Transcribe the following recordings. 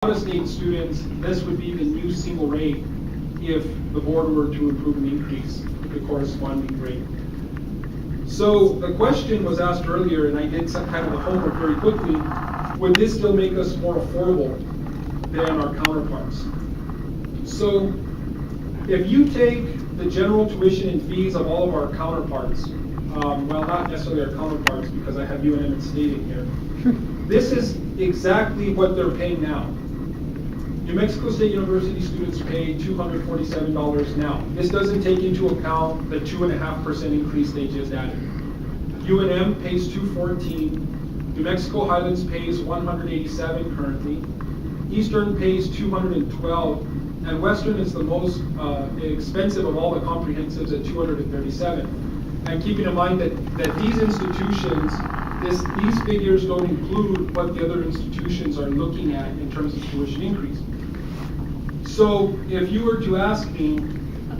out-of-state students, this would be the new single rate if the board were to approve an increase with the corresponding rate. So the question was asked earlier, and I did some kind of the homework very quickly, would this still make us more affordable than our counterparts? So if you take the general tuition and fees of all of our counterparts, well, not necessarily our counterparts because I have UNM and State in here, this is exactly what they're paying now. New Mexico State University students pay $247 now. This doesn't take into account the 2.5% increase they just added. UNM pays $214. New Mexico Highlands pays $187 currently. Eastern pays $212. And Western is the most expensive of all the comprehensives at $237. And keeping in mind that these institutions, these figures don't include what the other institutions are looking at in terms of tuition increase. So if you were to ask me,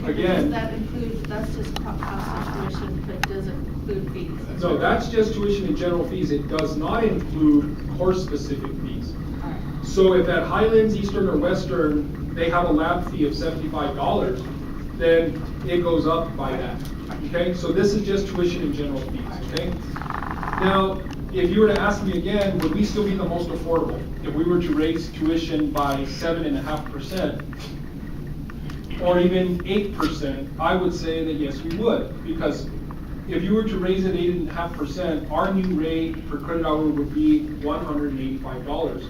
again. Does that include, that's just cost of tuition, but doesn't include fees? No, that's just tuition and general fees. It does not include course-specific fees. Right. So if at Highlands, Eastern, or Western, they have a lab fee of $75, then it goes up by that. Okay, so this is just tuition and general fees. Okay. Now, if you were to ask me again, would we still be the most affordable if we were to raise tuition by 7.5% or even 8%? I would say that yes, we would, because if you were to raise it 8.5%, our new rate per credit hour would be $185,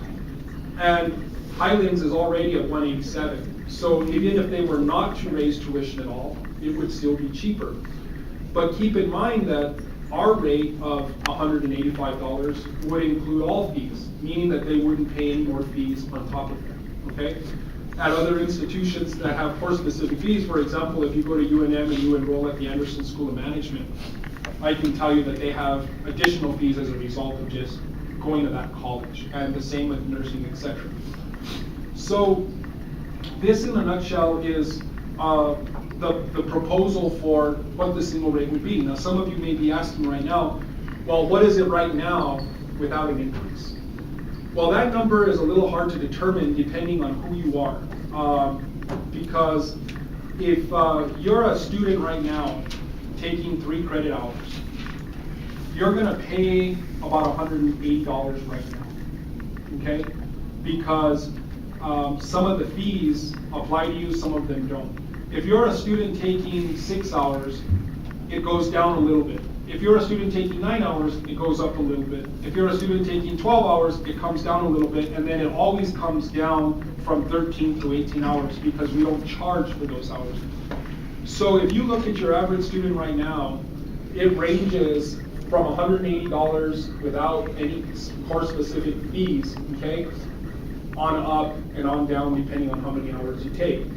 and Highlands is already at $187. So even if they were not to raise tuition at all, it would still be cheaper. But keep in mind that our rate of $185 would include all fees, meaning that they wouldn't pay any more fees on top of that, okay? At other institutions that have course-specific fees, for example, if you go to UNM and you enroll at the Anderson School of Management, I can tell you that they have additional fees as a result of just going to that college, and the same with nursing, etc. So this in a nutshell is the proposal for what the single rate would be. Now, some of you may be asking right now, well, what is it right now without an increase? Well, that number is a little hard to determine depending on who you are. Because if you're a student right now taking 3 credit hours, you're gonna pay about $108 right now, okay? Because some of the fees apply to you, some of them don't. If you're a student taking 6 hours, it goes down a little bit. If you're a student taking 9 hours, it goes up a little bit. If you're a student taking 12 hours, it comes down a little bit, and then it always comes down from 13 to 18 hours because we don't charge for those hours. So if you look at your average student right now, it ranges from $180 without any course-specific fees, okay, on up and on down depending on how many hours you take.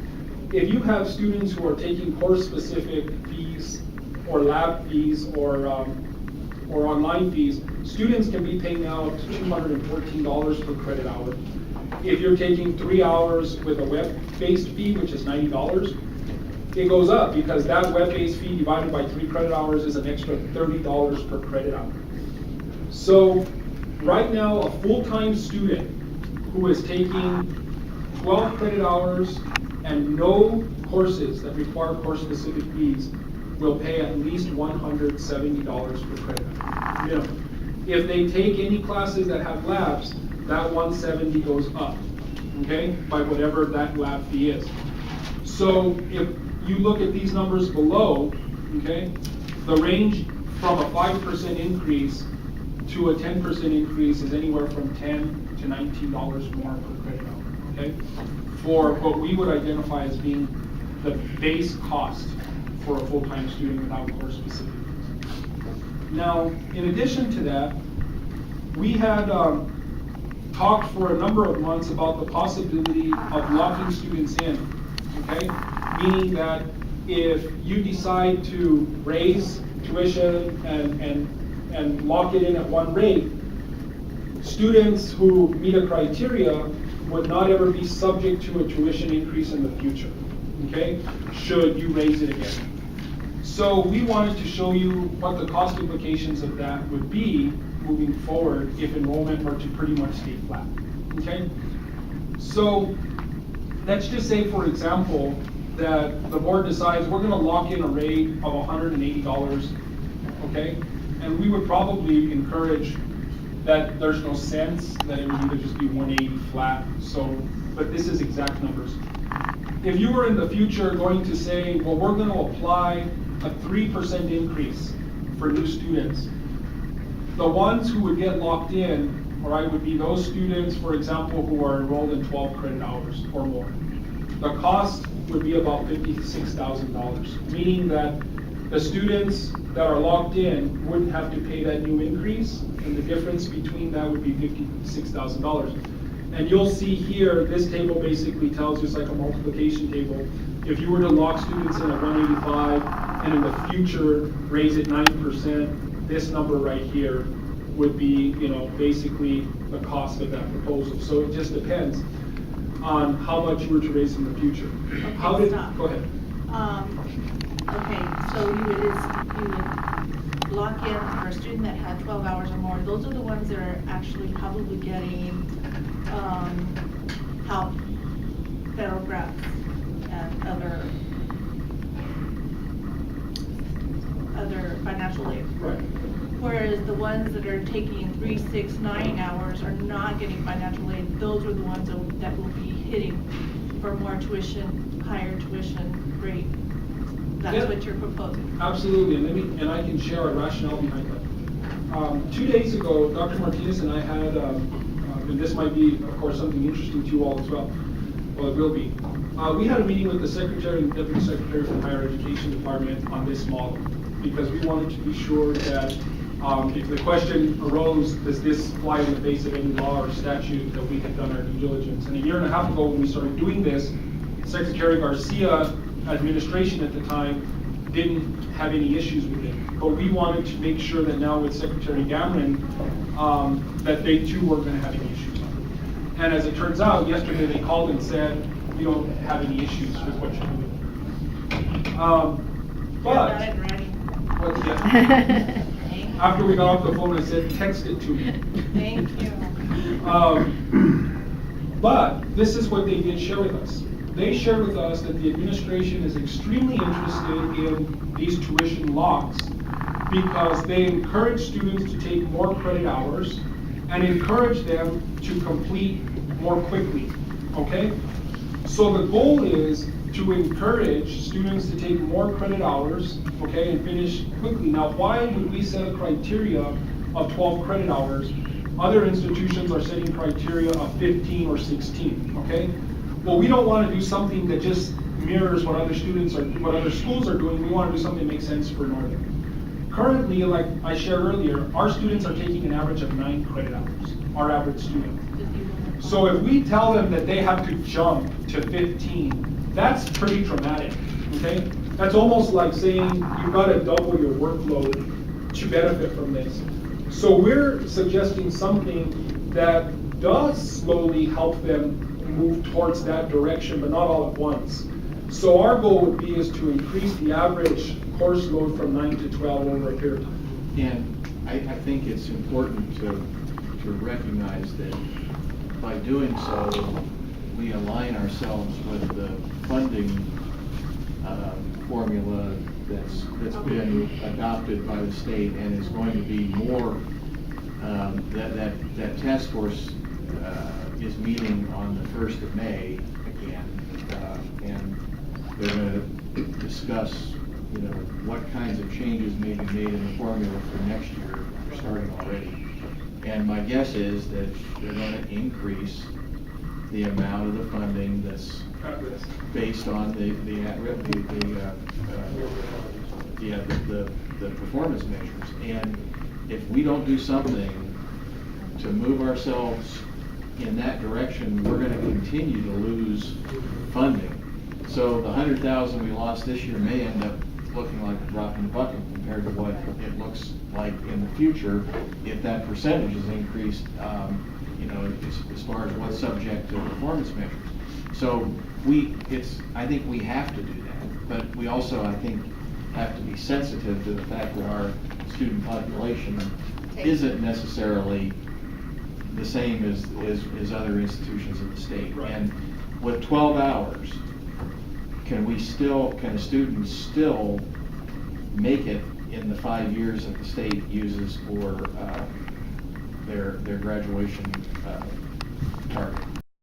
If you have students who are taking course-specific fees or lab fees or online fees, students can be paying out $214 per credit hour. If you're taking 3 hours with a web-based fee, which is $90, it goes up because that web-based fee divided by 3 credit hours is an extra $30 per credit hour. So right now, a full-time student who is taking 12 credit hours and no courses that require course-specific fees will pay at least $170 per credit hour, minimum. If they take any classes that have labs, that $170 goes up, okay, by whatever that lab fee is. So if you look at these numbers below, okay, the range from a 5% increase to a 10% increase is anywhere from $10 to $19 more per credit hour, okay, for what we would identify as being the base cost for a full-time student without course-specific fees. Now, in addition to that, we had talked for a number of months about the possibility of locking students in, okay, meaning that if you decide to raise tuition and lock it in at one rate, students who meet a criteria would not ever be subject to a tuition increase in the future, okay, should you raise it again. So we wanted to show you what the cost implications of that would be moving forward if enrollment were to pretty much stay flat, okay? So let's just say, for example, that the board decides we're gonna lock in a rate of $180, okay? And we would probably encourage that there's no sense that it would either just be 180 flat, so, but this is exact numbers. If you were in the future going to say, well, we're gonna apply a 3% increase for new students, the ones who would get locked in, all right, would be those students, for example, who are enrolled in 12 credit hours or more. The cost would be about $56,000, meaning that the students that are locked in wouldn't have to pay that new increase, and the difference between that would be $56,000. And you'll see here, this table basically tells you, it's like a multiplication table. If you were to lock students in at 185 and in the future raise it 9%, this number right here would be, you know, basically the cost of that proposal. So it just depends on how much you were to raise in the future. Okay, How did, stop. go ahead. Okay, so you would lock in for a student that had 12 hours or more. Those are the ones that are actually probably getting, help, federal grants and other financial aid. Right. Whereas the ones that are taking 3, 6, 9 hours are not getting financial aid. Those are the ones that will be hitting for more tuition, higher tuition rate. That's Yeah. what you're proposing. Absolutely, and I can share a rationale behind that. 2 days ago, Dr. Martinez and I had, and this might be, of course, something interesting to you all as well. Well, it will be. We had a meeting with the Secretary and Deputy Secretary for the Higher Education Department on this model, because we wanted to be sure that if the question arose, does this fly in the face of any law or statute, that we had done our due diligence. And a year and a half ago, when we started doing this, Secretary Garcia, administration at the time, didn't have any issues with it. But we wanted to make sure that now with Secretary Gamron, that they too weren't going to have any issues on it. And as it turns out, yesterday they called and said, we don't have any issues with what you're doing. But, Yeah, that in what, yeah. writing. After we got off the phone, I said, text it to me. Thank you. But this is what they did share with us. They shared with us that the administration is extremely interested in these tuition locks because they encourage students to take more credit hours and encourage them to complete more quickly, okay? So the goal is to encourage students to take more credit hours, okay, and finish quickly. Now, why would we set a criteria of 12 credit hours? Other institutions are setting criteria of 15 or 16, okay? Well, we don't want to do something that just mirrors what other schools are doing. We want to do something that makes sense for Northern. Currently, like I shared earlier, our students are taking an average of 9 credit hours, our average student. So if we tell them that they have to jump to 15, that's pretty traumatic, okay? That's almost like saying you've got to double your workload to benefit from this. So we're suggesting something that does slowly help them move towards that direction, but not all at once. So our goal would be is to increase the average course load from 9 to 12 over a period of time. And I think it's important to recognize that by doing so, we align ourselves with the funding formula that's been adopted by the state and is going to be more, that task force is meeting on the 1st of May again, and they're going to discuss, you know, what kinds of changes may be made in the formula for next year. We're starting already. And my guess is that they're going to increase the amount of the funding that's based on the performance measures. And if we don't do something to move ourselves in that direction, we're going to continue to lose funding. So the 100,000 we lost this year may end up looking like a drop in the bucket compared to what it looks like in the future if that percentage is increased, you know, as far as what's subject to performance measures. So I think we have to do that, but we also, I think, have to be sensitive to the fact that our student population isn't necessarily the same as other institutions in the state. Right. And with 12 hours, can a student still make it in the 5 years that the state uses for their graduation target?